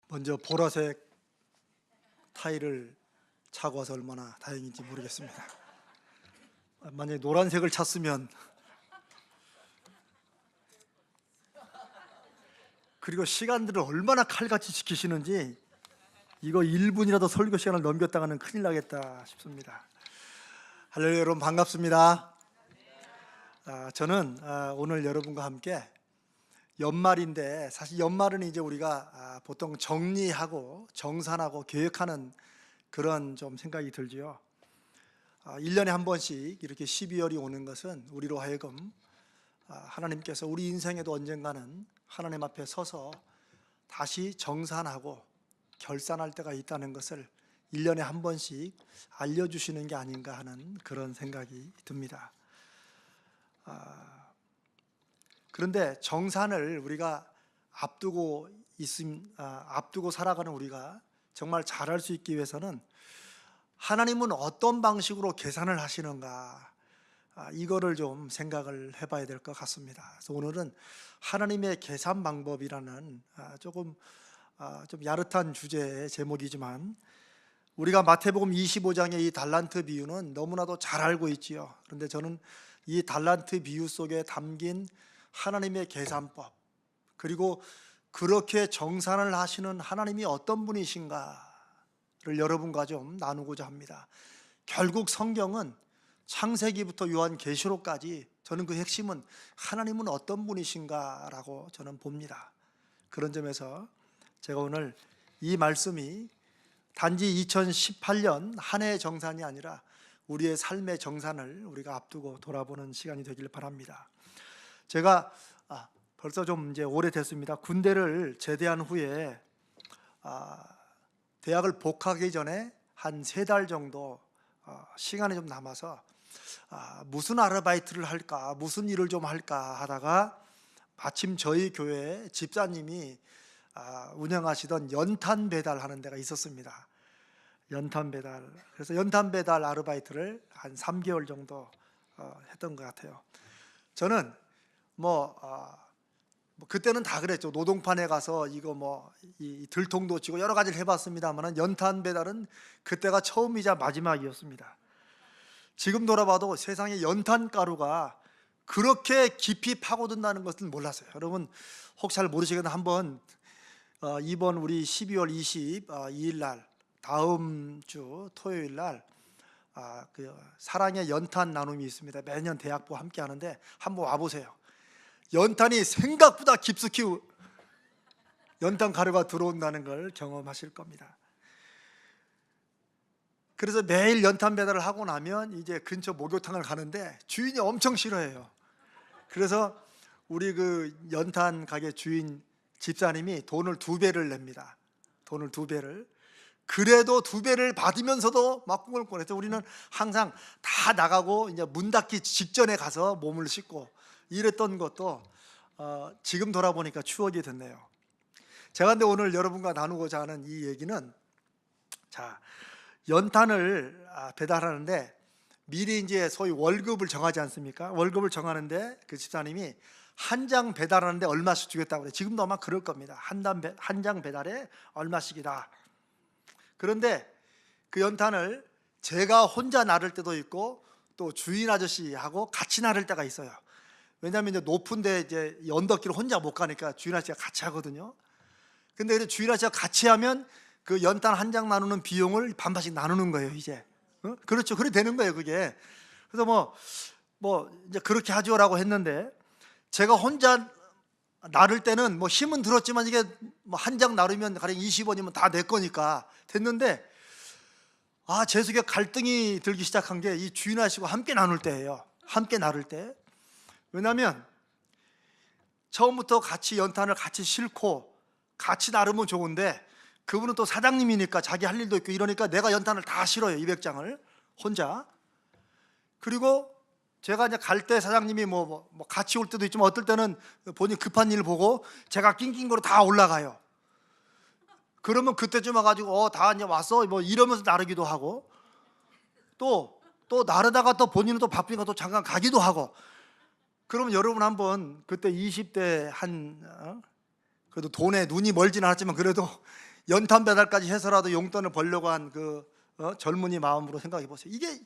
먼저 보라색 타일을 차고 와서 얼마나 다행인지 모르겠습니다. 만약에 노란색을 찼으면, 그리고 시간들을 얼마나 칼같이 지키시는지, 이거 1분이라도 설교 시간을 넘겼다가는 큰일 나겠다 싶습니다. 할렐루야, 여러분 반갑습니다. 저는 오늘 여러분과 함께 연말인데, 사실 연말은 이제 우리가 보통 정리하고 정산하고 계획하는 그런 좀 생각이 들지요. 1년에 한 번씩 이렇게 12월이 오는 것은 우리로 하여금 하나님께서 우리 인생에도 언젠가는 하나님 앞에 서서 다시 정산하고 결산할 때가 있다는 것을 1년에 한 번씩 알려주시는 게 아닌가 하는 그런 생각이 듭니다. 그런데 정산을 우리가 앞두고 살아가는 우리가 정말 잘할 수 있기 위해서는 하나님은 어떤 방식으로 계산을 하시는가, 이거를 좀 생각을 해봐야 될 것 같습니다. 그래서 오늘은 하나님의 계산 방법이라는 조금 좀 야릇한 주제의 제목이지만, 우리가 마태복음 25장의 이 달란트 비유는 너무나도 잘 알고 있지요. 그런데 저는 이 달란트 비유 속에 담긴 하나님의 계산법, 그리고 그렇게 정산을 하시는 하나님이 어떤 분이신가를 여러분과 좀 나누고자 합니다. 결국 성경은 창세기부터 요한계시록까지 저는 그 핵심은 하나님은 어떤 분이신가라고 저는 봅니다. 그런 점에서 제가 오늘 이 말씀이 단지 2018년 한 해의 정산이 아니라 우리의 삶의 정산을 우리가 앞두고 돌아보는 시간이 되길 바랍니다. 제가 벌써 좀 이제 오래됐습니다. 군대를 제대한 후에 대학을 복학하기 전에 한 3달 정도 시간이 좀 남아서 무슨 아르바이트를 할까, 무슨 일을 좀 할까 하다가 마침 저희 교회 집사님이 운영하시던 연탄 배달하는 데가 있었습니다. 연탄 배달. 그래서 연탄 배달 아르바이트를 한 3개월 정도 했던 것 같아요. 저는 그때는 다 그랬죠. 노동판에 가서 이거 이 들통도 치고 여러 가지를 해봤습니다만, 연탄 배달은 그때가 처음이자 마지막이었습니다. 지금 돌아봐도 세상에 연탄 가루가 그렇게 깊이 파고든다는 것은 몰랐어요. 여러분 혹 잘 모르시겠는데 한번 이번 우리 12월 22일 날, 다음 주 토요일 날 그 사랑의 연탄 나눔이 있습니다. 매년 대학부 함께 하는데 한번 와보세요. 연탄이 생각보다 깊숙이 연탄 가루가 들어온다는 걸 경험하실 겁니다. 그래서 매일 연탄 배달을 하고 나면 이제 근처 목욕탕을 가는데 주인이 엄청 싫어해요. 그래서 우리 그 연탄 가게 주인 집사님이 돈을 2배를 냅니다. 돈을 2배를. 그래도 2배를 받으면서도 막 꿍얼꿍얼해서 우리는 항상 다 나가고 이제 문 닫기 직전에 가서 몸을 씻고 이랬던 것도 지금 돌아보니까 추억이 됐네요. 제가 근데 오늘 여러분과 나누고자 하는 이 얘기는, 연탄을 배달하는데 미리 이제 소위 월급을 정하지 않습니까? 월급을 정하는데 그 집사님이 한 장 배달하는데 얼마씩 주겠다고 그래요. 지금도 아마 그럴 겁니다. 한 장 배달에 얼마씩이다. 그런데 그 연탄을 제가 혼자 나를 때도 있고 또 주인 아저씨하고 같이 나를 때가 있어요. 왜냐하면 이제 높은데 이제 언덕길을 혼자 못 가니까 주인 아저씨가 같이 하거든요. 근데 주인 아저씨가 같이 하면 그 연탄 한 장 나누는 비용을 반반씩 나누는 거예요, 이제. 그렇죠. 그래 되는 거예요, 그게. 그래서 이제 그렇게 하죠라고 했는데, 제가 혼자 나를 때는 힘은 들었지만 이게 한 장 나르면 가령 20원이면 다 내 거니까 됐는데, 제 속에 갈등이 들기 시작한 게 이 주인 아저씨와 함께 나눌 때예요. 함께 나눌 때. 왜냐하면 처음부터 같이 연탄을 같이 싣고 같이 나르면 좋은데, 그분은 또 사장님이니까 자기 할 일도 있고 이러니까 내가 연탄을 다 실어요, 200장을 혼자. 그리고 제가 이제 갈 때 사장님이 같이 올 때도 있지만 어떨 때는 본인 급한 일 보고 제가 낑낑거려 다 올라가요. 그러면 그때쯤 와가지고 다 이제 왔어 이러면서 나르기도 하고, 또 나르다가 또 본인은 또 바쁘니까 또 잠깐 가기도 하고. 그러면 여러분 한번 그때 20대 그래도 돈에 눈이 멀진 않았지만 그래도 연탄 배달까지 해서라도 용돈을 벌려고 한 그 젊은이 마음으로 생각해 보세요. 이게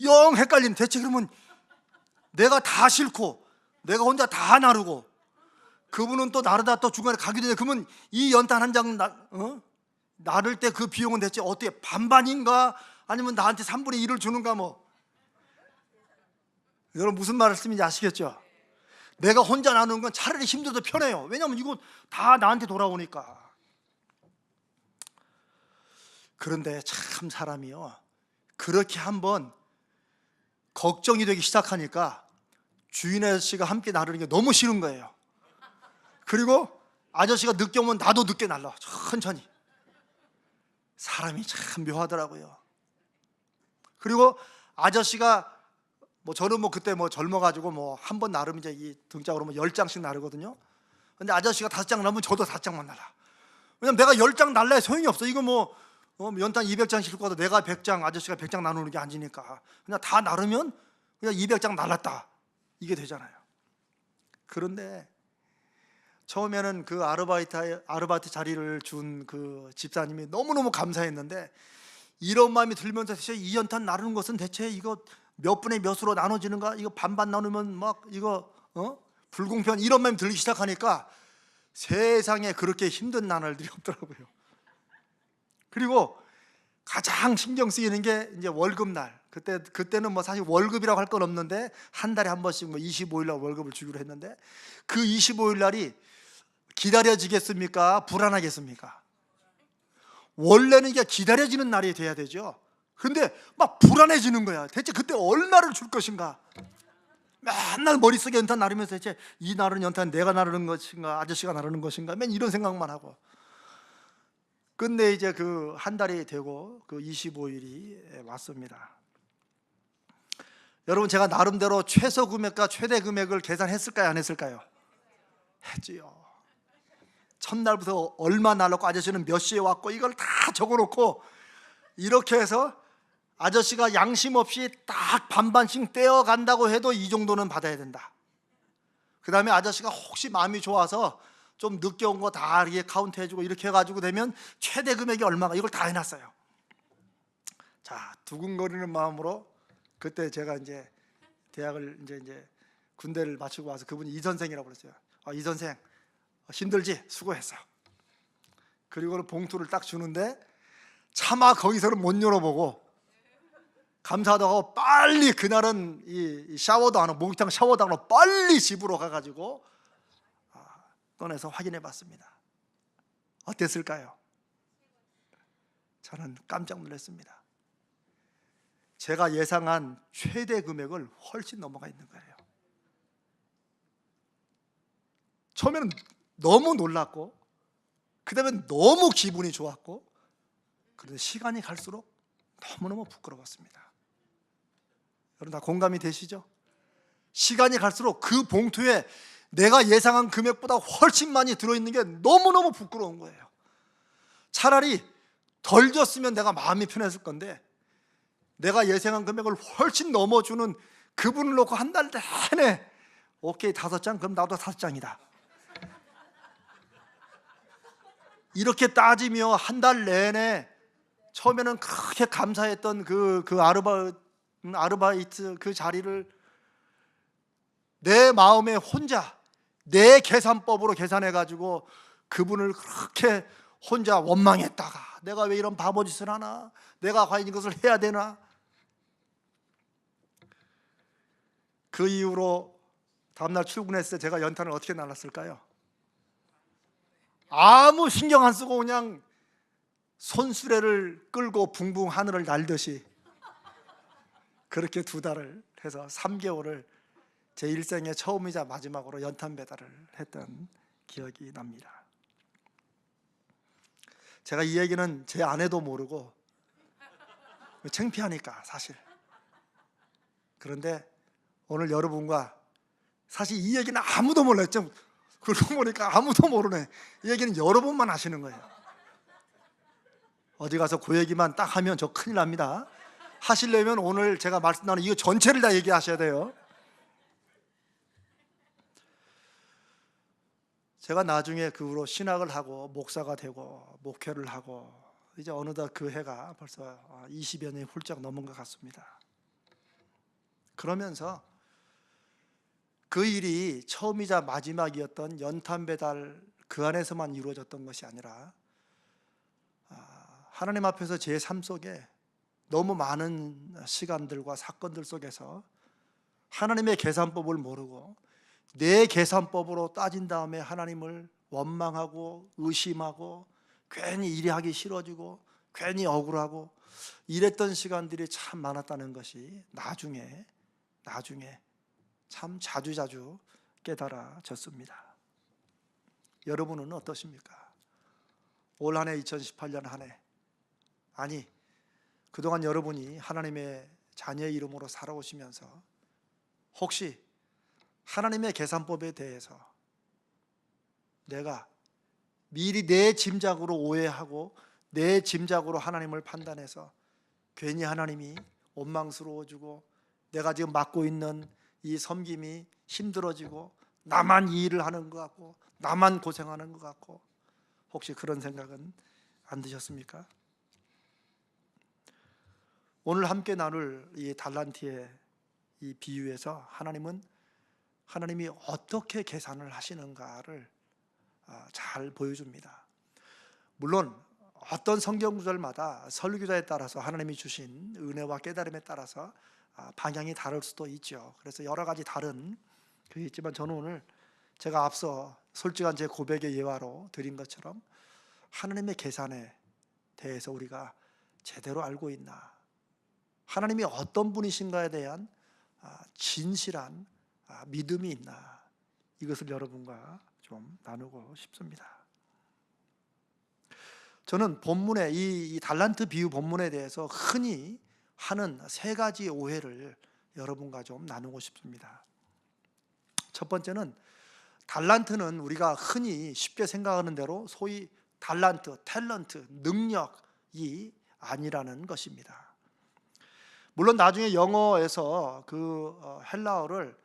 영 헷갈리는, 대체 그러면 내가 다 싫고 내가 혼자 다 나르고 그분은 또 나르다 또 중간에 가게 되는데, 그러면 이 연탄 한 장 나를 때 그 비용은 대체 어떻게 반반인가 아니면 나한테 3분의 1을 주는가 뭐. 여러분 무슨 말씀인지 아시겠죠? 내가 혼자 나누는 건 차라리 힘들어도 편해요. 왜냐하면 이거 다 나한테 돌아오니까. 그런데 참 사람이요, 그렇게 한번 걱정이 되기 시작하니까 주인 아저씨가 함께 나르는 게 너무 싫은 거예요. 그리고 아저씨가 늦게 오면 나도 늦게 날라, 천천히. 사람이 참 묘하더라고요. 그리고 아저씨가 저는 그때 젊어가지고 한 번 나르면 이제 이 등짝으로 10장씩 나르거든요. 근데 아저씨가 5장 나르면 저도 5장만 날라. 왜냐면 내가 10장 날라야 소용이 없어. 이거 연탄 200장씩 싣고 가도 내가 100장, 아저씨가 100장 나누는 게 아니니까 그냥 다 나르면 그냥 200장 날랐다, 이게 되잖아요. 그런데 처음에는 그 아르바이트 자리를 준 그 집사님이 너무너무 감사했는데, 이런 마음이 들면서 대체 이 연탄 나르는 것은 대체 이거 몇 분의 몇으로 나눠지는가, 이거 반반 나누면 이거 불공평, 이런 마음이 들기 시작하니까 세상에 그렇게 힘든 나날들이 없더라고요. 그리고 가장 신경 쓰이는 게 이제 월급날. 그때는 사실 월급이라고 할 건 없는데 한 달에 한 번씩 25일 날 월급을 주기로 했는데, 그 25일 날이 기다려지겠습니까? 불안하겠습니까? 원래는 이게 기다려지는 날이 돼야 되죠. 근데 불안해지는 거야. 대체 그때 얼마를 줄 것인가? 맨날 머릿속에 연탄 나르면서 대체 이 나르는 연탄 내가 나르는 것인가, 아저씨가 나르는 것인가, 맨 이런 생각만 하고. 근데 이제 그 한 달이 되고 그 25일이 왔습니다. 여러분, 제가 나름대로 최소 금액과 최대 금액을 계산했을까요, 안 했을까요? 했지요. 첫날부터 얼마 날랐고 아저씨는 몇 시에 왔고 이걸 다 적어놓고, 이렇게 해서 아저씨가 양심 없이 딱 반반씩 떼어간다고 해도 이 정도는 받아야 된다. 그 다음에 아저씨가 혹시 마음이 좋아서 좀 늦게 온 거 다 이렇게 카운트 해주고 이렇게 해가지고 되면 최대 금액이 얼마가, 이걸 다 해놨어요. 자, 두근거리는 마음으로 그때 제가 이제 대학을 이제 군대를 마치고 와서, 그분이 이 선생이라고 그랬어요. 이 선생 힘들지? 수고했어. 그리고는 봉투를 딱 주는데 차마 거기서는 못 열어보고 감사하다고 하고 빨리, 그날은 이 샤워도 안 하고 목욕탕 샤워도 안 하고 빨리 집으로 가가지고 꺼내서 확인해 봤습니다. 어땠을까요? 저는 깜짝 놀랐습니다. 제가 예상한 최대 금액을 훨씬 넘어가 있는 거예요. 처음에는 너무 놀랐고, 그 다음에 너무 기분이 좋았고, 그런데 시간이 갈수록 너무너무 부끄러웠습니다. 여러분 다 공감이 되시죠? 시간이 갈수록 그 봉투에 내가 예상한 금액보다 훨씬 많이 들어있는 게 너무너무 부끄러운 거예요. 차라리 덜 줬으면 내가 마음이 편했을 건데, 내가 예상한 금액을 훨씬 넘어주는 그분을 놓고 한 달 내내 오케이 5장, 그럼 나도 5장이다, 이렇게 따지며 한 달 내내 처음에는 그렇게 감사했던 그 아르바이트 그 자리를 내 마음에 혼자 내 계산법으로 계산해가지고 그분을 그렇게 혼자 원망했다가, 내가 왜 이런 바보짓을 하나, 내가 과연 이것을 해야 되나. 그 이후로 다음날 출근했을 때 제가 연탄을 어떻게 날랐을까요? 아무 신경 안 쓰고 그냥 손수레를 끌고 붕붕 하늘을 날듯이 그렇게 2달을 해서 3개월을 제 일생의 처음이자 마지막으로 연탄 배달을 했던 기억이 납니다. 제가 이 얘기는 제 아내도 모르고, 창피하니까 사실. 그런데 오늘 여러분과, 사실 이 얘기는 아무도 몰랐죠. 그러고 보니까 아무도 모르네. 이 얘기는 여러분만 아시는 거예요. 어디 가서 그 얘기만 딱 하면 저 큰일 납니다. 하시려면 오늘 제가 말씀 나누는 이거 전체를 다 얘기하셔야 돼요. 제가 나중에 그 후로 신학을 하고 목사가 되고 목회를 하고 이제 어느덧 그 해가 벌써 20여 년이 훌쩍 넘은 것 같습니다. 그러면서 그 일이 처음이자 마지막이었던 연탄 배달 그 안에서만 이루어졌던 것이 아니라 하나님 앞에서 제 삶 속에 너무 많은 시간들과 사건들 속에서 하나님의 계산법을 모르고 내 계산법으로 따진 다음에 하나님을 원망하고 의심하고 괜히 일이 하기 싫어지고 괜히 억울하고 이랬던 시간들이 참 많았다는 것이 나중에 참 자주자주 깨달아졌습니다. 여러분은 어떠십니까? 올 한 해 2018년 한 해, 아니 그동안 여러분이 하나님의 자녀의 이름으로 살아오시면서 혹시 하나님의 계산법에 대해서 내가 미리 내 짐작으로 오해하고 내 짐작으로 하나님을 판단해서 괜히 하나님이 원망스러워지고 내가 지금 맡고 있는 이 섬김이 힘들어지고 나만 이 일을 하는 것 같고 나만 고생하는 것 같고 혹시 그런 생각은 안 드셨습니까? 오늘 함께 나눌 이 달란트의 이 비유에서 하나님이 어떻게 계산을 하시는가를 잘 보여줍니다. 물론 어떤 성경 구절마다 설교자에 따라서 하나님이 주신 은혜와 깨달음에 따라서 방향이 다를 수도 있죠. 그래서 여러 가지 다른 그게 있지만 저는 오늘 제가 앞서 솔직한 제 고백의 예화로 드린 것처럼 하나님의 계산에 대해서 우리가 제대로 알고 있나, 하나님이 어떤 분이신가에 대한 진실한 믿음이 있나, 이것을 여러분과 좀 나누고 싶습니다. 저는 본문에 이 달란트 비유 본문에 대해서 흔히 하는 세 가지 오해를 여러분과 좀 나누고 싶습니다. 첫 번째는 달란트는 우리가 흔히 쉽게 생각하는 대로 소위 달란트, 탤런트, 능력이 아니라는 것입니다. 물론 나중에 영어에서 그 헬라어를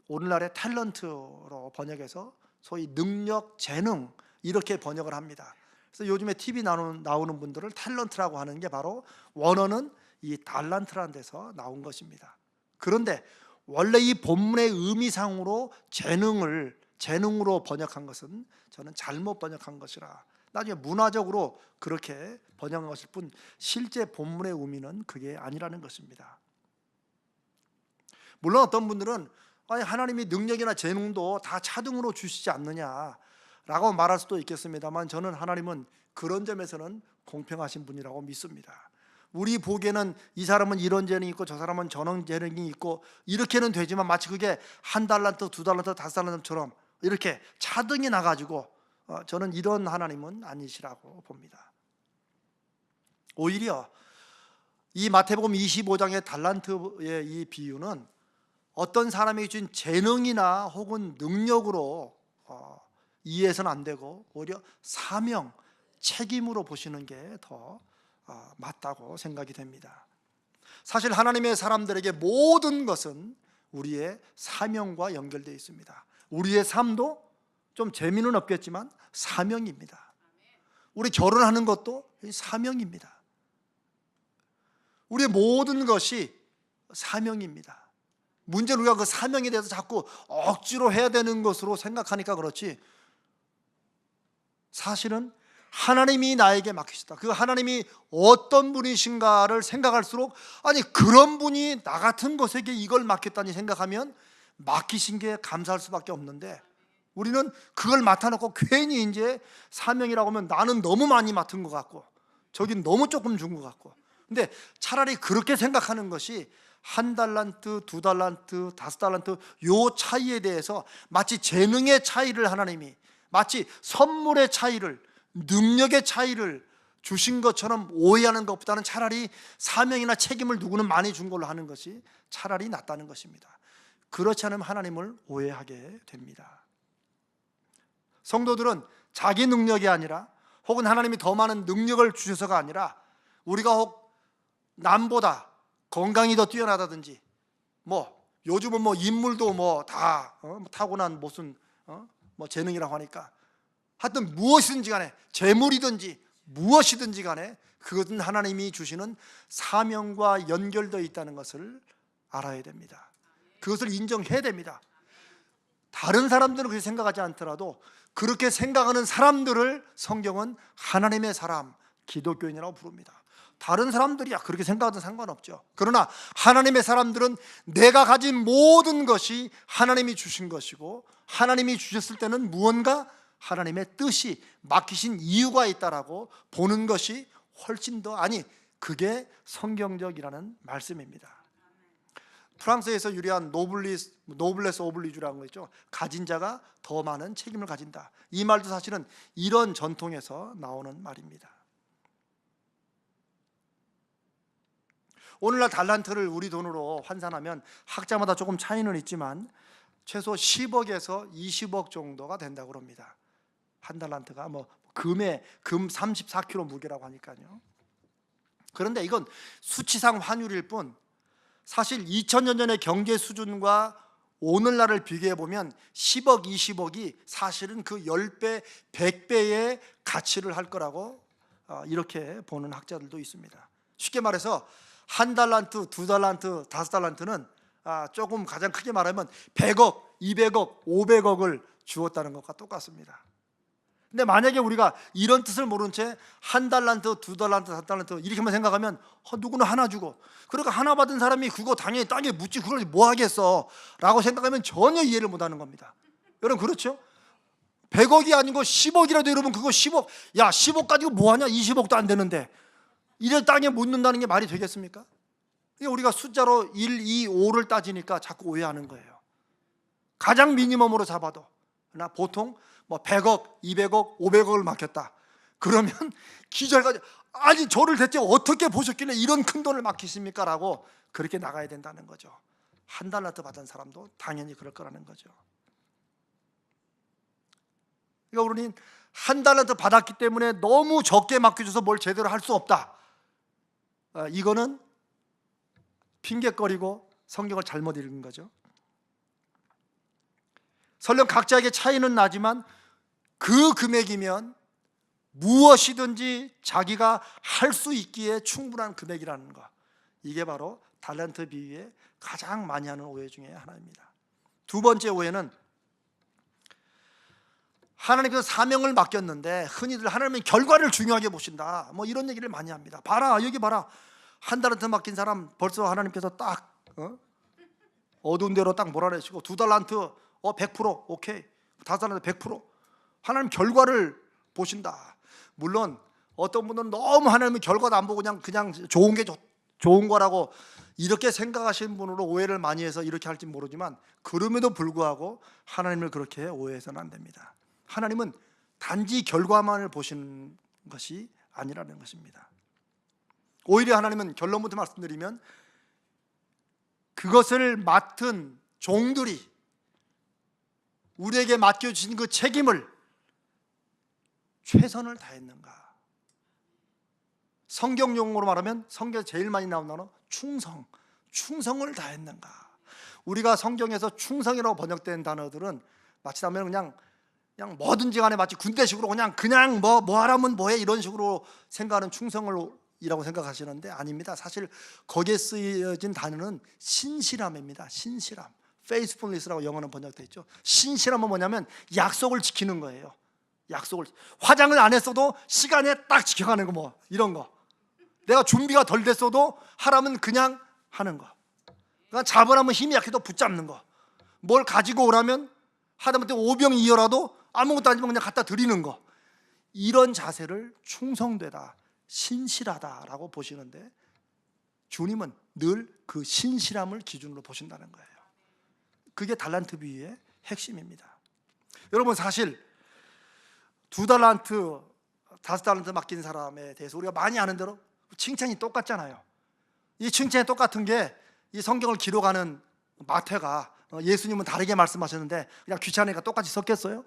오늘날의 탤런트로 번역해서 소위 능력, 재능 이렇게 번역을 합니다. 그래서 요즘에 TV 나오는 분들을 탤런트라고 하는 게 바로 원어는 이 달란트라는 데서 나온 것입니다. 그런데 원래 이 본문의 의미상으로 재능으로 번역한 것은 저는 잘못 번역한 것이라, 나중에 문화적으로 그렇게 번역한 것일 뿐 실제 본문의 의미는 그게 아니라는 것입니다. 물론 어떤 분들은 아니 하나님이 능력이나 재능도 다 차등으로 주시지 않느냐라고 말할 수도 있겠습니다만, 저는 하나님은 그런 점에서는 공평하신 분이라고 믿습니다. 우리 보기에는 이 사람은 이런 재능이 있고 저 사람은 저런 재능이 있고 이렇게는 되지만 마치 그게 한 달란트, 두 달란트, 다섯 달란트처럼 이렇게 차등이 나가지고 저는 이런 하나님은 아니시라고 봅니다. 오히려 이 마태복음 25장의 달란트의 이 비유는 어떤 사람에게 준 재능이나 혹은 능력으로 이해해서는 안 되고 오히려 사명, 책임으로 보시는 게 더 맞다고 생각이 됩니다. 사실 하나님의 사람들에게 모든 것은 우리의 사명과 연결되어 있습니다. 우리의 삶도 좀 재미는 없겠지만 사명입니다. 우리 결혼하는 것도 사명입니다. 우리의 모든 것이 사명입니다. 문제는 우리가 그 사명에 대해서 자꾸 억지로 해야 되는 것으로 생각하니까 그렇지, 사실은 하나님이 나에게 맡기셨다, 그 하나님이 어떤 분이신가를 생각할수록 아니 그런 분이 나 같은 것에게 이걸 맡겼다니 생각하면 맡기신 게 감사할 수밖에 없는데, 우리는 그걸 맡아놓고 괜히 이제 사명이라고 하면 나는 너무 많이 맡은 것 같고 저긴 너무 조금 준 것 같고, 근데 차라리 그렇게 생각하는 것이 한 달란트, 두 달란트, 다섯 달란트 요 차이에 대해서 마치 재능의 차이를 하나님이 마치 선물의 차이를, 능력의 차이를 주신 것처럼 오해하는 것보다는 차라리 사명이나 책임을 누구는 많이 준 걸로 하는 것이 차라리 낫다는 것입니다. 그렇지 않으면 하나님을 오해하게 됩니다. 성도들은 자기 능력이 아니라 혹은 하나님이 더 많은 능력을 주셔서가 아니라 우리가 혹 남보다 건강이 더 뛰어나다든지 요즘은 인물도 다 타고난 무슨 재능이라고 하니까 하여튼 무엇이든지 간에, 재물이든지 무엇이든지 간에 그것은 하나님이 주시는 사명과 연결되어 있다는 것을 알아야 됩니다. 그것을 인정해야 됩니다. 다른 사람들은 그렇게 생각하지 않더라도 그렇게 생각하는 사람들을 성경은 하나님의 사람, 기독교인이라고 부릅니다. 다른 사람들이야 그렇게 생각하든 상관없죠. 그러나 하나님의 사람들은 내가 가진 모든 것이 하나님이 주신 것이고, 하나님이 주셨을 때는 무언가 하나님의 뜻이 맡기신 이유가 있다라고 보는 것이 훨씬 더, 아니 그게 성경적이라는 말씀입니다. 프랑스에서 유래한 노블레스 오블리주라는 거 있죠. 가진 자가 더 많은 책임을 가진다. 이 말도 사실은 이런 전통에서 나오는 말입니다. 오늘날 달란트를 우리 돈으로 환산하면 학자마다 조금 차이는 있지만 최소 10억에서 20억 정도가 된다고 합니다. 한 달란트가 뭐 금 34kg 무게라고 하니까요. 그런데 이건 수치상 환율일 뿐, 사실 2000년 전의 경제 수준과 오늘날을 비교해 보면 10억, 20억이 사실은 그 10배, 100배의 가치를 할 거라고 이렇게 보는 학자들도 있습니다. 쉽게 말해서 한 달란트, 두 달란트, 다섯 달란트는 조금 가장 크게 말하면 100억, 200억, 500억을 주었다는 것과 똑같습니다. 근데 만약에 우리가 이런 뜻을 모른 채 한 달란트, 두 달란트, 다섯 달란트 이렇게만 생각하면 누구는 하나 주고, 그러니까 하나 받은 사람이 그거 당연히 땅에 묻지 그걸 뭐 하겠어 라고 생각하면 전혀 이해를 못하는 겁니다. 여러분 그렇죠? 100억이 아니고 10억이라도 여러분 그거 10억, 야 10억 가지고 뭐 하냐, 20억도 안 되는데 이래 땅에 묻는다는 게 말이 되겠습니까? 우리가 숫자로 1, 2, 5를 따지니까 자꾸 오해하는 거예요. 가장 미니멈으로 잡아도 나 보통 뭐 100억, 200억, 500억을 맡겼다. 그러면 기절가지고 아니 저를 대체 어떻게 보셨길래 이런 큰 돈을 맡기십니까? 라고 그렇게 나가야 된다는 거죠. 한 달란트 받은 사람도 당연히 그럴 거라는 거죠. 그러니까 우리는 한 달란트 받았기 때문에 너무 적게 맡겨줘서 뭘 제대로 할 수 없다. 이거는 핑계거리고 성경을 잘못 읽은 거죠. 설령 각자에게 차이는 나지만 그 금액이면 무엇이든지 자기가 할 수 있기에 충분한 금액이라는 것, 이게 바로 달란트 비유에 가장 많이 하는 오해 중에 하나입니다. 두 번째 오해는 하나님께서 사명을 맡겼는데 흔히들 하나님은 결과를 중요하게 보신다, 뭐 이런 얘기를 많이 합니다. 봐라 여기 봐라, 한 달란트 맡긴 사람 벌써 하나님께서 딱 어두운 데로 딱 몰아내시고, 두 달란트 100% 오케이, 다섯 달란트 100% 하나님 결과를 보신다. 물론 어떤 분들은 너무 하나님은 결과도 안 보고 그냥 좋은 게 좋은 거라고 이렇게 생각하시는 분으로 오해를 많이 해서 이렇게 할지 모르지만, 그럼에도 불구하고 하나님을 그렇게 오해해서는 안 됩니다. 하나님은 단지 결과만을 보시는 것이 아니라는 것입니다. 오히려 하나님은, 결론부터 말씀드리면, 그것을 맡은 종들이 우리에게 맡겨주신 그 책임을 최선을 다했는가. 성경 용어로 말하면 성경에서 제일 많이 나오는 단어 충성을 다했는가. 우리가 성경에서 충성이라고 번역된 단어들은 마치 하면 그냥 뭐든지 간에 마치 군대식으로 그냥 뭐 하라면 뭐해 이런 식으로 생각하는 충성이라고 생각하시는데 아닙니다. 사실 거기에 쓰여진 단어는 신실함입니다. 신실함, faithfulness라고 영어는 번역되어 있죠. 신실함은 뭐냐면 약속을 지키는 거예요. 약속을, 화장을 안 했어도 시간에 딱 지켜가는 거, 뭐 이런 거. 내가 준비가 덜 됐어도 하라면 그냥 하는 거. 그러니까 잡으라면 힘이 약해도 붙잡는 거. 뭘 가지고 오라면 하다못해 오병이어라도 아무것도 아니면 그냥 갖다 드리는 거. 이런 자세를 충성되다, 신실하다라고 보시는데, 주님은 늘 그 신실함을 기준으로 보신다는 거예요. 그게 달란트 비유의 핵심입니다. 여러분 사실 두 달란트, 다섯 달란트 맡긴 사람에 대해서 우리가 많이 아는 대로 칭찬이 똑같잖아요. 이 칭찬이 똑같은 게 이 성경을 기록하는 마태가, 예수님은 다르게 말씀하셨는데 그냥 귀찮으니까 똑같이 섞였어요?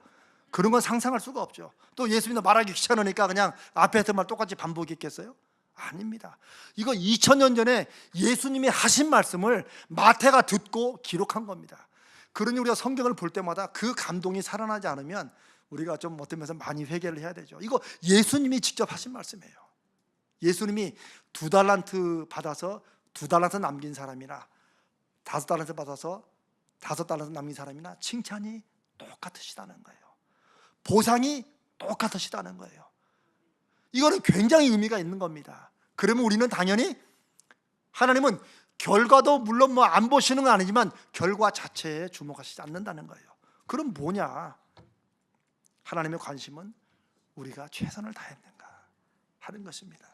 그런 건 상상할 수가 없죠. 또 예수님도 말하기 귀찮으니까 그냥 앞에 했던 말 똑같이 반복했겠어요? 아닙니다. 이거 2000년 전에 예수님이 하신 말씀을 마태가 듣고 기록한 겁니다. 그러니 우리가 성경을 볼 때마다 그 감동이 살아나지 않으면 우리가 좀 어떤 면에서 많이 회개를 해야 되죠. 이거 예수님이 직접 하신 말씀이에요. 예수님이 2달란트 받아서 2달란트 남긴 사람이나 5달란트 받아서 5달란트 남긴 사람이나 칭찬이 똑같으시다는 거예요. 보상이 똑같으시다는 거예요. 이거는 굉장히 의미가 있는 겁니다. 그러면 우리는 당연히 하나님은 결과도 물론 뭐 안 보시는 건 아니지만 결과 자체에 주목하시지 않는다는 거예요. 그럼 뭐냐? 하나님의 관심은 우리가 최선을 다했는가 하는 것입니다.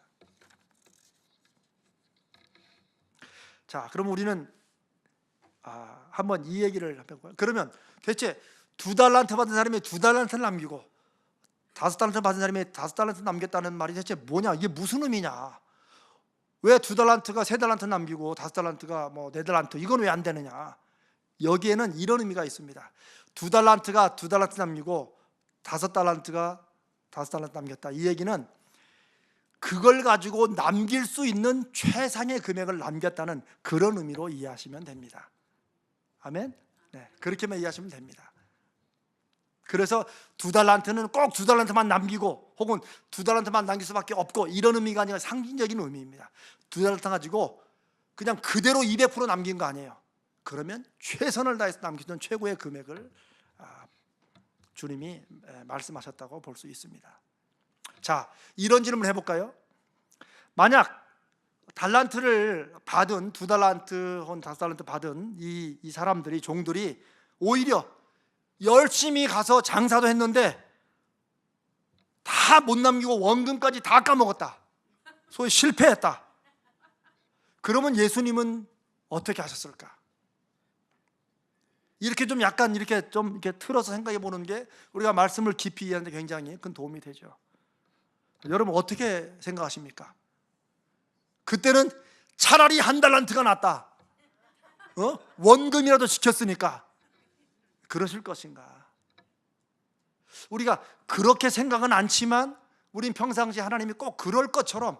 자, 그럼 우리는 한번 이 얘기를 해볼까요? 그러면 대체 2달란트 받은 사람이 2달란트를 남기고 5달란트 받은 사람이 5달란트 남겼다는 말이 대체 뭐냐? 이게 무슨 의미냐? 왜 2달란트가 3달란트 남기고 5달란트가 뭐 4달란트 이건 왜 안 되느냐? 여기에는 이런 의미가 있습니다. 2달란트가 2달란트 남기고 5달란트가 5달란트 남겼다. 이 얘기는 그걸 가지고 남길 수 있는 최상의 금액을 남겼다는 그런 의미로 이해하시면 됩니다. 아멘? 네, 그렇게만 이해하시면 됩니다. 그래서 2달란트는 꼭 2달란트만 남기고 혹은 2달란트만 남길 수밖에 없고 이런 의미가 아니라 상징적인 의미입니다. 2달란트 가지고 그냥 그대로 200% 남긴 거 아니에요. 그러면 최선을 다해서 남기던 최고의 금액을 주님이 말씀하셨다고 볼 수 있습니다. 자, 이런 질문을 해볼까요? 만약 달란트를 받은 2달란트 혹은 5달란트 받은 이 사람들이 종들이 오히려 열심히 가서 장사도 했는데 다 못 남기고 원금까지 다 까먹었다. 소위 실패했다. 그러면 예수님은 어떻게 하셨을까? 이렇게 좀 약간 이렇게 틀어서 생각해 보는 게 우리가 말씀을 깊이 이해하는 데 굉장히 큰 도움이 되죠. 여러분 어떻게 생각하십니까? 그때는 차라리 1달란트가 낫다. 원금이라도 지켰으니까. 그러실 것인가? 우리가 그렇게 생각은 않지만 우린 평상시에 하나님이 꼭 그럴 것처럼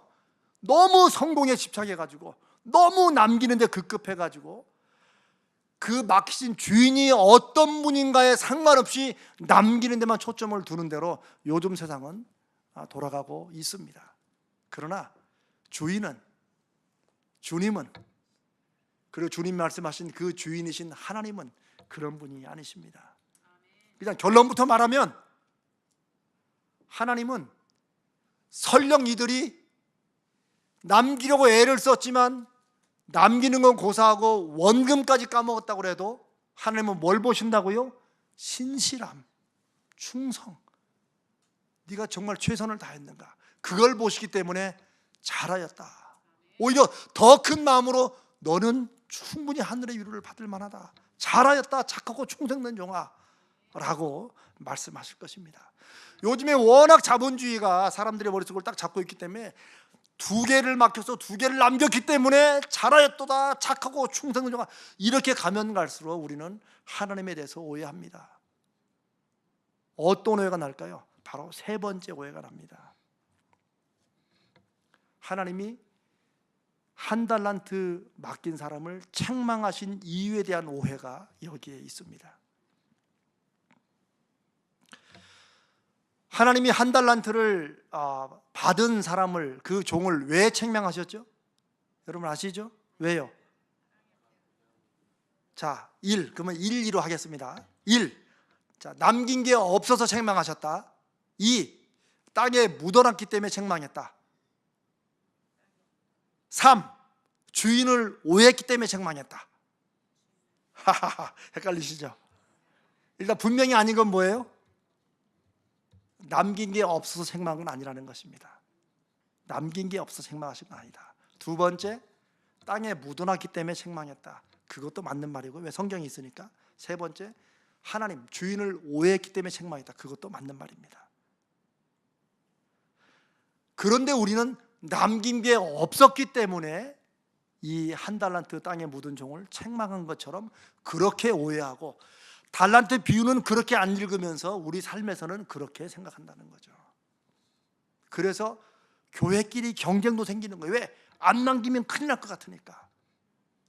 너무 성공에 집착해가지고 너무 남기는데 급급해가지고 그 맡기신 주인이 어떤 분인가에 상관없이 남기는 데만 초점을 두는 대로 요즘 세상은 돌아가고 있습니다. 그러나 주님은 그리고 주님 말씀하신 그 주인이신 하나님은 그런 분이 아니십니다. 그냥 결론부터 말하면 하나님은 설령 이들이 남기려고 애를 썼지만 남기는 건 고사하고 원금까지 까먹었다고 해도 하나님은 뭘 보신다고요? 신실함, 충성. 네가 정말 최선을 다했는가? 그걸 보시기 때문에 잘하였다. 오히려 더 큰 마음으로 너는 충분히 하늘의 위로를 받을 만하다. 잘하였다. 착하고 충성된 종아 라고 말씀하실 것입니다. 요즘에 워낙 자본주의가 사람들의 머릿속을 딱 잡고 있기 때문에 2개를 맡겨서 2개를 남겼기 때문에 잘하였도다. 착하고 충성된 종아 이렇게 가면 갈수록 우리는 하나님에 대해서 오해합니다. 어떤 오해가 날까요? 바로 3번째 오해가 납니다. 하나님이 1달란트 맡긴 사람을 책망하신 이유에 대한 오해가 여기에 있습니다. 하나님이 1달란트를 받은 사람을, 그 종을 왜 책망하셨죠? 여러분 아시죠? 왜요? 자, 1. 그러면 1, 2로 하겠습니다. 1. 자, 남긴 게 없어서 책망하셨다. 2. 땅에 묻어놨기 때문에 책망했다. 3. 주인을 오해했기 때문에 책망했다. 하하하, 헷갈리시죠? 일단 분명히 아닌 건 뭐예요? 남긴 게 없어서 책망은 아니라는 것입니다. 남긴 게 없어서 책망하신 건 아니다. 2번째, 땅에 묻어놨기 때문에 책망했다. 그것도 맞는 말이고, 왜 성경이 있으니까. 3번째, 하나님 주인을 오해했기 때문에 책망했다. 그것도 맞는 말입니다. 그런데 우리는 남긴 게 없었기 때문에 이 1달란트 땅에 묻은 종을 책망한 것처럼 그렇게 오해하고, 달란트 비유는 그렇게 안 읽으면서 우리 삶에서는 그렇게 생각한다는 거죠. 그래서 교회끼리 경쟁도 생기는 거예요. 왜? 안 남기면 큰일 날 것 같으니까.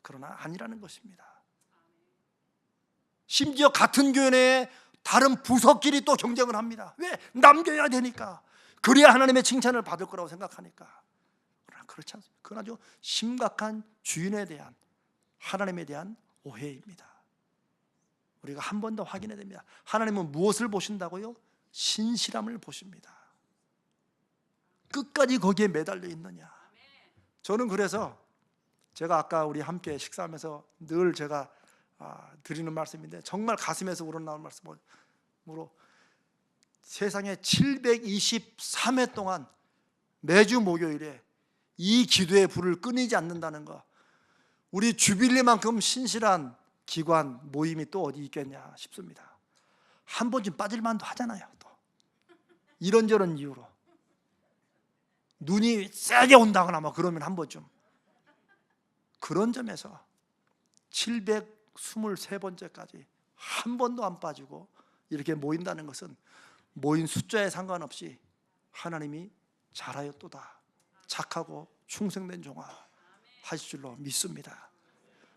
그러나 아니라는 것입니다. 심지어 같은 교회 내에 다른 부서끼리 또 경쟁을 합니다. 왜? 남겨야 되니까. 그래야 하나님의 칭찬을 받을 거라고 생각하니까. 그러나 그렇지 않습니다. 그건 아주 심각한 주인에 대한, 하나님에 대한 오해입니다. 우리가 한 번 더 확인해야 됩니다. 하나님은 무엇을 보신다고요? 신실함을 보십니다. 끝까지 거기에 매달려 있느냐. 저는 그래서 제가 아까 우리 함께 식사하면서 늘 제가 드리는 말씀인데 정말 가슴에서 우러나오는 말씀으로, 세상에 723회 동안 매주 목요일에 이 기도의 불을 끊이지 않는다는 거, 우리 주빌리만큼 신실한 기관 모임이 또 어디 있겠냐 싶습니다. 한 번쯤 빠질 만도 하잖아요. 또 이런저런 이유로 눈이 세게 온다거나 뭐 그러면 한 번쯤. 그런 점에서 723번째까지 한 번도 안 빠지고 이렇게 모인다는 것은 모인 숫자에 상관없이 하나님이 잘하였도다, 착하고 충성된 종아 하실 줄로 믿습니다.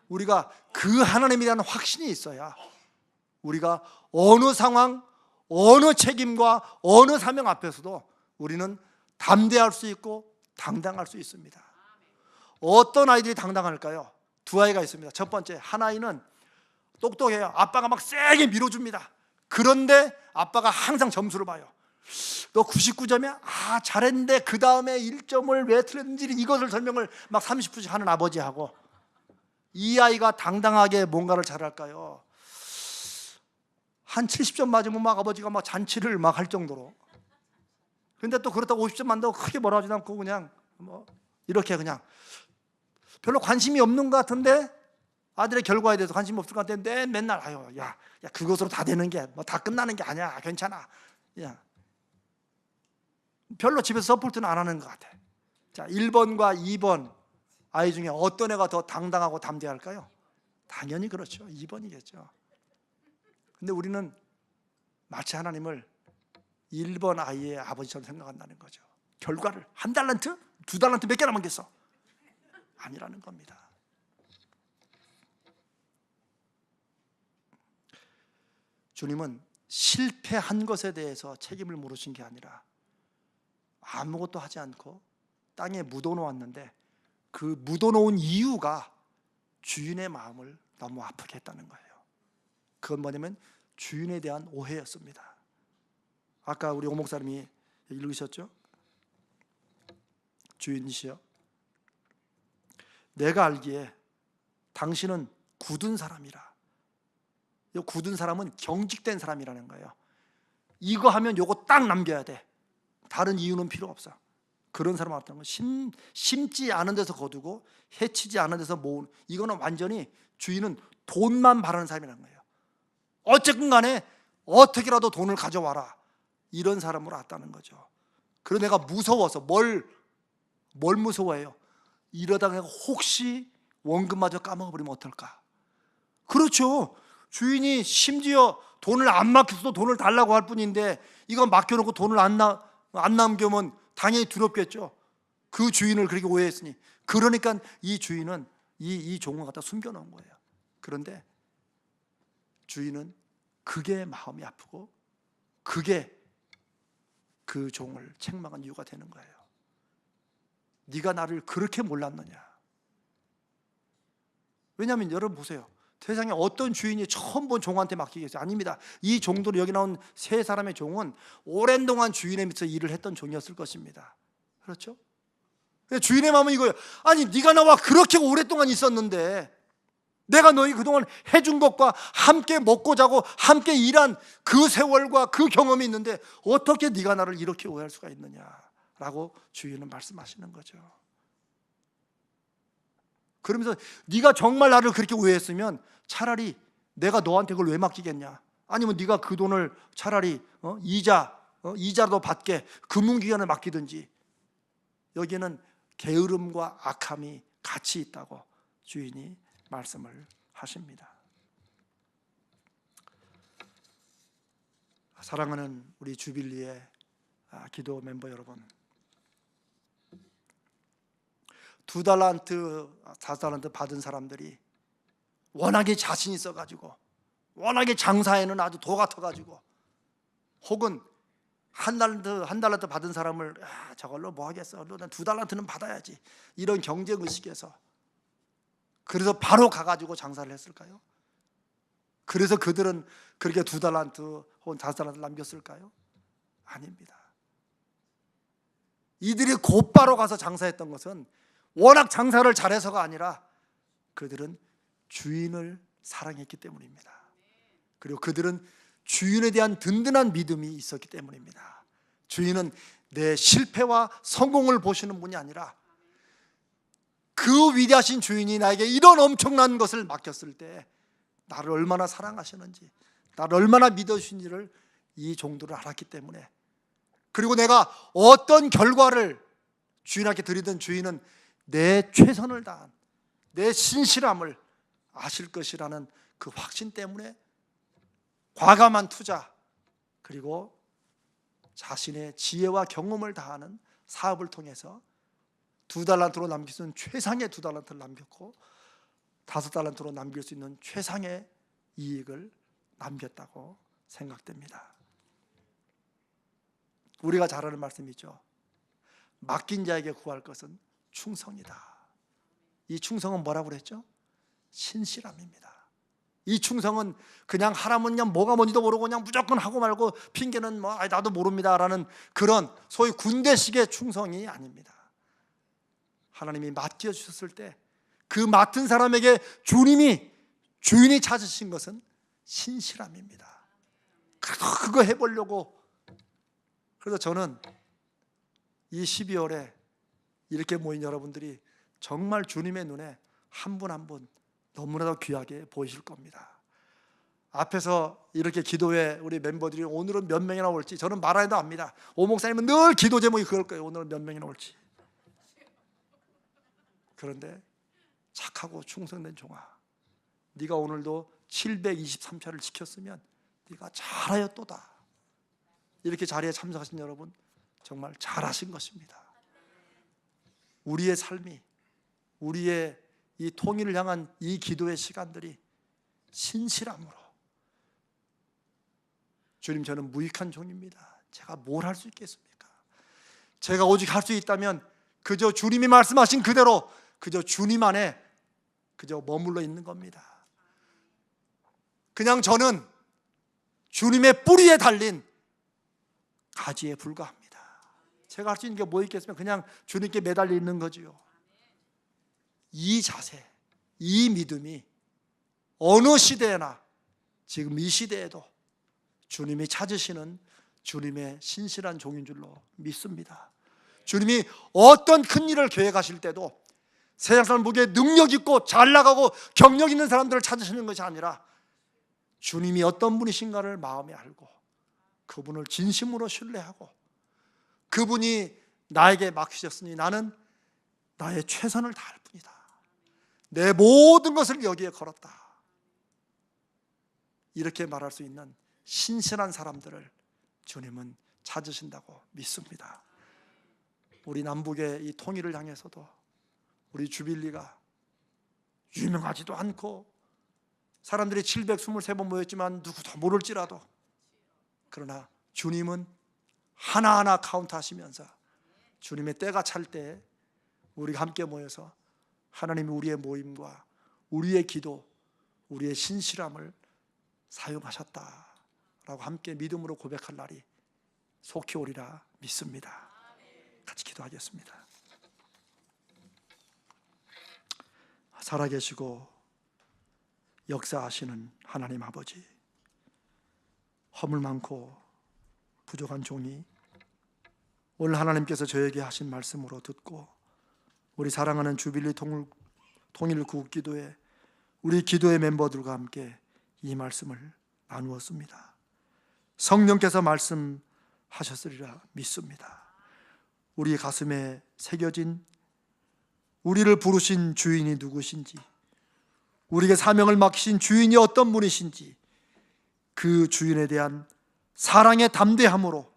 우리가 그 하나님에 대한 확신이 있어야 우리가 어느 상황, 어느 책임과 어느 사명 앞에서도 우리는 담대할 수 있고 당당할 수 있습니다. 어떤 아이들이 당당할까요? 두 아이가 있습니다. 첫 번째, 한 아이는 똑똑해요. 아빠가 막 세게 밀어줍니다. 그런데 아빠가 항상 점수를 봐요. 너 99점이야? 아, 잘했는데 그 다음에 1점을 왜 틀렸는지 이것을 설명을 막 30분씩 하는 아버지하고, 이 아이가 당당하게 뭔가를 잘할까요? 한 70점 맞으면 막 아버지가 막 잔치를 막 할 정도로. 근데 또 그렇다고 50점 만다고 크게 뭐라 하지도 않고 그냥 뭐 이렇게 그냥 별로 관심이 없는 것 같은데, 아들의 결과에 대해서 관심이 없을 것 같은데 맨날 아유, 야 그것으로 다 되는 게 뭐 다 끝나는 게 아니야, 괜찮아. 야, 별로 집에서 서포트는 안 하는 것 같아. 자, 1번과 2번 아이 중에 어떤 애가 더 당당하고 담대할까요? 당연히 그렇죠. 2번이겠죠. 근데 우리는 마치 하나님을 1번 아이의 아버지처럼 생각한다는 거죠. 결과를 한 달란트? 두 달란트 몇 개 남았겠어? 아니라는 겁니다. 주님은 실패한 것에 대해서 책임을 물으신 게 아니라 아무것도 하지 않고 땅에 묻어놓았는데 그 묻어놓은 이유가 주인의 마음을 너무 아프게 했다는 거예요. 그건 뭐냐면 주인에 대한 오해였습니다. 아까 우리 오 목사님이 읽으셨죠? 주인이시여, 내가 알기에 당신은 굳은 사람이라. 이 굳은 사람은 경직된 사람이라는 거예요. 이거 하면 요거 딱 남겨야 돼. 다른 이유는 필요 없어. 그런 사람 같다는 건 심지 않은 데서 거두고 해치지 않은 데서 모으는, 이거는 완전히 주인은 돈만 바라는 사람이라는 거예요. 어쨌든 간에 어떻게라도 돈을 가져와라, 이런 사람으로 왔다는 거죠. 그래서 내가 무서워서 뭘 무서워해요? 이러다가 혹시 원금마저 까먹어버리면 어떨까? 그렇죠. 주인이 심지어 돈을 안 맡겼어도 돈을 달라고 할 뿐인데 이거 맡겨놓고 돈을 안 남겨면 당연히 두렵겠죠. 그 주인을 그렇게 오해했으니. 그러니까 이 주인은 이 종을 갖다 숨겨놓은 거예요. 그런데 주인은 그게 마음이 아프고 그게 그 종을 책망한 이유가 되는 거예요. 네가 나를 그렇게 몰랐느냐. 왜냐하면 여러분 보세요. 세상에 어떤 주인이 처음 본 종한테 맡기겠어요? 아닙니다. 이 종들은, 여기 나온 세 사람의 종은 오랜 동안 주인의 밑에서 일을 했던 종이었을 것입니다. 그렇죠? 주인의 마음은 이거예요. 아니 네가 나와 그렇게 오랫동안 있었는데, 내가 너희 그동안 해준 것과 함께 먹고 자고 함께 일한 그 세월과 그 경험이 있는데 어떻게 네가 나를 이렇게 오해할 수가 있느냐라고 주인은 말씀하시는 거죠. 그러면서 네가 정말 나를 그렇게 오해했으면 차라리 내가 너한테 그걸 왜 맡기겠냐? 아니면 네가 그 돈을 차라리 이자도 받게 금융기관에 맡기든지. 여기에는 게으름과 악함이 같이 있다고 주인이 말씀을 하십니다. 사랑하는 우리 주빌리의 기도 멤버 여러분, 2달란트, 4달란트 받은 사람들이 워낙에 자신 있어가지고 워낙에 장사에는 아주 도 같아가지고, 혹은 한 달란트 받은 사람을 저걸로 뭐 하겠어, 난 2달란트는 받아야지, 이런 경쟁의식에서 그래서 바로 가가지고 장사를 했을까요? 그래서 그들은 그렇게 2달란트 혹은 5달란트를 남겼을까요? 아닙니다. 이들이 곧바로 가서 장사했던 것은 워낙 장사를 잘해서가 아니라 그들은 주인을 사랑했기 때문입니다. 그리고 그들은 주인에 대한 든든한 믿음이 있었기 때문입니다. 주인은 내 실패와 성공을 보시는 분이 아니라 그 위대하신 주인이 나에게 이런 엄청난 것을 맡겼을 때 나를 얼마나 사랑하시는지, 나를 얼마나 믿으시는지를 이 종들을 알았기 때문에, 그리고 내가 어떤 결과를 주인에게 드리든 주인은 내 최선을 다한 내 신실함을 아실 것이라는 그 확신 때문에 과감한 투자, 그리고 자신의 지혜와 경험을 다하는 사업을 통해서 2달란트로 남길 수 있는 최상의 2달란트를 남겼고 5달란트로 남길 수 있는 최상의 이익을 남겼다고 생각됩니다. 우리가 잘 아는 말씀이죠. 맡긴 자에게 구할 것은 충성이다. 이 충성은 뭐라고 그랬죠? 신실함입니다. 이 충성은 그냥 하라면 그냥 뭐가 뭔지도 모르고 그냥 무조건 하고 말고 핑계는 뭐 나도 모릅니다 라는 그런 소위 군대식의 충성이 아닙니다. 하나님이 맡겨주셨을 때 그 맡은 사람에게 주인이 찾으신 것은 신실함입니다. 그거 해보려고. 그래서 저는 이 12월에 이렇게 모인 여러분들이 정말 주님의 눈에 한 분 한 분 너무나도 귀하게 보이실 겁니다. 앞에서 이렇게 기도회 우리 멤버들이 오늘은 몇 명이나 올지 저는 말해도 압니다. 오 목사님은 늘 기도 제목이 그럴 거예요. 오늘은 몇 명이나 올지. 그런데 착하고 충성된 종아, 네가 오늘도 723차를 지켰으면 네가 잘하였도다. 이렇게 자리에 참석하신 여러분 정말 잘하신 것입니다. 우리의 삶이, 우리의 이 통일을 향한 이 기도의 시간들이 신실함으로, 주님 저는 무익한 종입니다. 제가 뭘 할 수 있겠습니까? 제가 오직 할 수 있다면 그저 주님이 말씀하신 그대로 그저 주님 안에 그저 머물러 있는 겁니다. 그냥 저는 주님의 뿌리에 달린 가지에 불과합니다. 제가 할 수 있는 게 뭐 있겠습니까? 그냥 주님께 매달려 있는 거지요. 이 자세, 이 믿음이 어느 시대나 지금 이 시대에도 주님이 찾으시는 주님의 신실한 종인 줄로 믿습니다. 주님이 어떤 큰 일을 계획하실 때도 세상 사람 보기에 능력 있고 잘 나가고 경력 있는 사람들을 찾으시는 것이 아니라 주님이 어떤 분이신가를 마음에 알고 그분을 진심으로 신뢰하고 그분이 나에게 맡기셨으니 나는 나의 최선을 다할 뿐이다. 내 모든 것을 여기에 걸었다. 이렇게 말할 수 있는 신실한 사람들을 주님은 찾으신다고 믿습니다. 우리 남북의 이 통일을 향해서도 우리 주빌리가 유명하지도 않고 사람들이 723번 모였지만 누구도 모를지라도, 그러나 주님은 하나하나 카운트하시면서 주님의 때가 찰 때 우리가 함께 모여서 하나님이 우리의 모임과 우리의 기도, 우리의 신실함을 사용하셨다라고 함께 믿음으로 고백할 날이 속히 오리라 믿습니다. 같이 기도하겠습니다. 살아계시고 역사하시는 하나님 아버지, 허물 많고 부족한 종이 오늘 하나님께서 저에게 하신 말씀으로 듣고 우리 사랑하는 주빌리 통일구국기도회 우리 기도회 멤버들과 함께 이 말씀을 나누었습니다. 성령께서 말씀하셨으리라 믿습니다. 우리 가슴에 새겨진 우리를 부르신 주인이 누구신지, 우리에게 사명을 맡기신 주인이 어떤 분이신지 그 주인에 대한 사랑의 담대함으로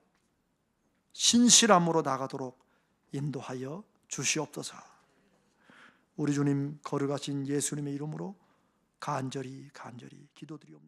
신실함으로 나가도록 인도하여 주시옵소서. 우리 주님 거룩하신 예수님의 이름으로 간절히 기도드리옵나이다.